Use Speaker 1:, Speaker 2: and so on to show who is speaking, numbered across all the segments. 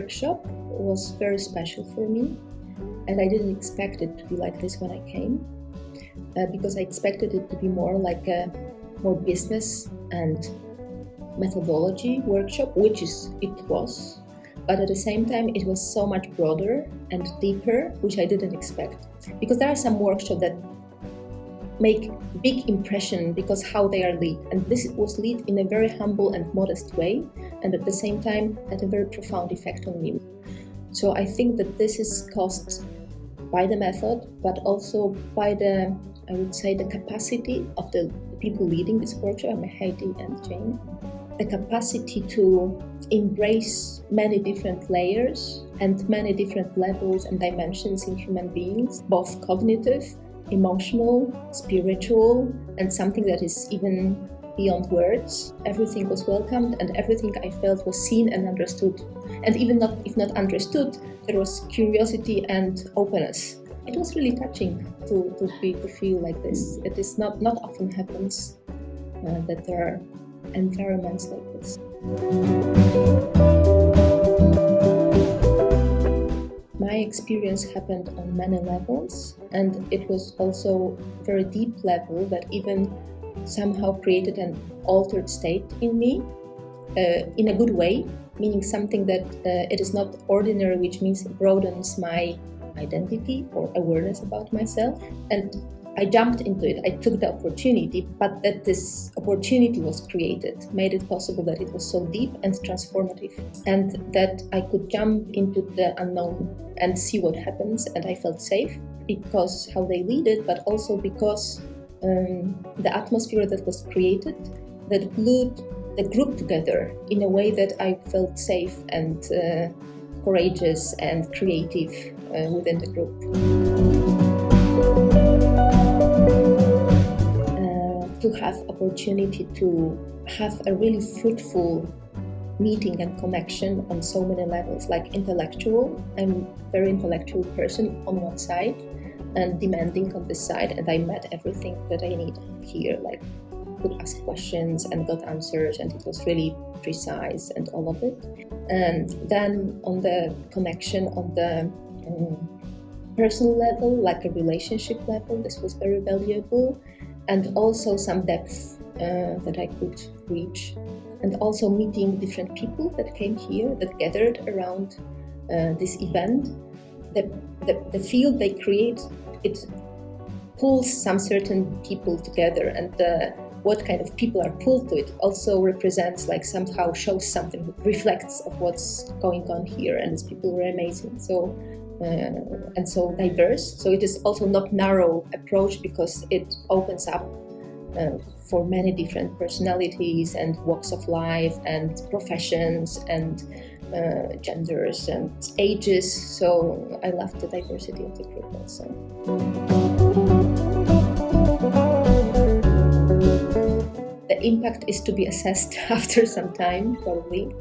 Speaker 1: workshop was very special for me, and I didn't expect it to be like this when I came, because I expected it to be more like a more business and methodology workshop, which it was, but at the same time it was so much broader and deeper, which I didn't expect. Because there are some workshops that make big impression because how they are led, and this was led in a very humble and modest way, and at the same time had a very profound effect on me. So I think that this is caused by the method, but also by the, I would say, the capacity of the people leading this workshop, Heidi and Jane. The capacity to embrace many different layers and many different levels and dimensions in human beings, both cognitive, emotional, spiritual, and something that is even beyond words. Everything was welcomed and everything I felt was seen and understood. And even if not understood, there was curiosity and openness. It was really touching to feel like this. It is not often happens that there are environments like this. My experience happened on many levels, and it was also a very deep level that even somehow created an altered state in me, in a good way, meaning something that it is not ordinary, which means it broadens my identity or awareness about myself. And I jumped into it. I took the opportunity, but that this opportunity was created, made it possible that it was so deep and transformative, and that I could jump into the unknown and see what happens. And I felt safe because how they lead it, but also because the atmosphere that was created that glued the group together in a way that I felt safe and courageous and creative within the group. To have opportunity to have a really fruitful meeting and connection on so many levels, like intellectual. I'm a very intellectual person on one side and demanding on this side, and I met everything that I need here, like could ask questions and got answers, and it was really precise and all of it. And then on the connection on the personal level, like a relationship level, this was very valuable. And also some depth that I could reach. And also meeting different people that came here, that gathered around this event. The field they create, it pulls some certain people together, and what kind of people are pulled to it also represents, like somehow shows something that reflects of what's going on here, and these people were amazing. So and so diverse. So it is also not narrow approach because it opens up for many different personalities and walks of life and professions and genders and ages. So I love the diversity of the group also. The impact is to be assessed after some time, probably.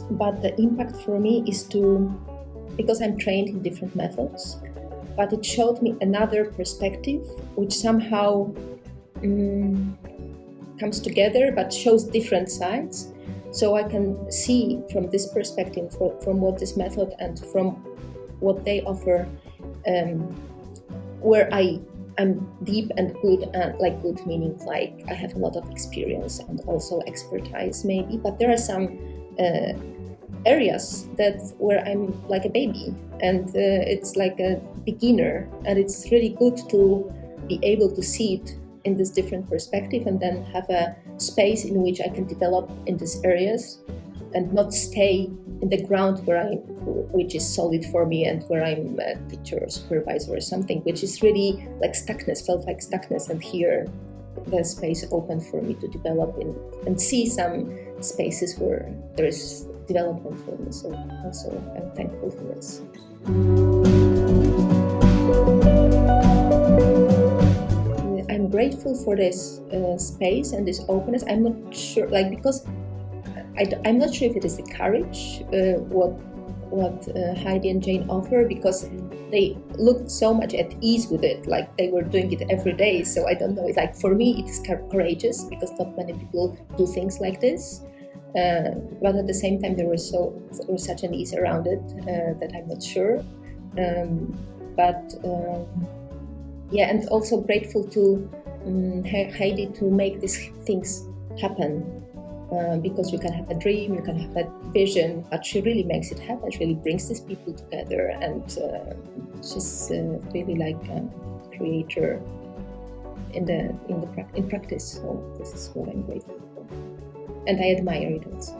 Speaker 1: But the impact for me is because I'm trained in different methods, but it showed me another perspective which somehow comes together but shows different sides. So I can see from this perspective, from what this method and from what they offer, where I'm deep and good, like good meaning like I have a lot of experience and also expertise maybe, but there are some areas where I'm like a baby, and it's like a beginner, and it's really good to be able to see it in this different perspective and then have a space in which I can develop in these areas and not stay in the ground which is solid for me and where I'm a teacher or supervisor or something, which is really like stuckness, felt like stuckness, and here the space open for me to develop in and see some spaces where there is development for me. So also I'm thankful for this. I'm grateful for this space and this openness. I'm not sure, because I'm not sure if it is the courage what Heidi and Jane offer, because they looked so much at ease with it, like they were doing it every day. So I don't know. Like for me, it is courageous because not many people do things like this. But at the same time, there was such an ease around it that I'm not sure. Yeah, and also grateful to Heidi to make these things happen. Because you can have a dream, you can have a vision, but she really makes it happen. She really brings these people together, and she's really like a creator in practice. So this is what I'm grateful for, and I admire it also.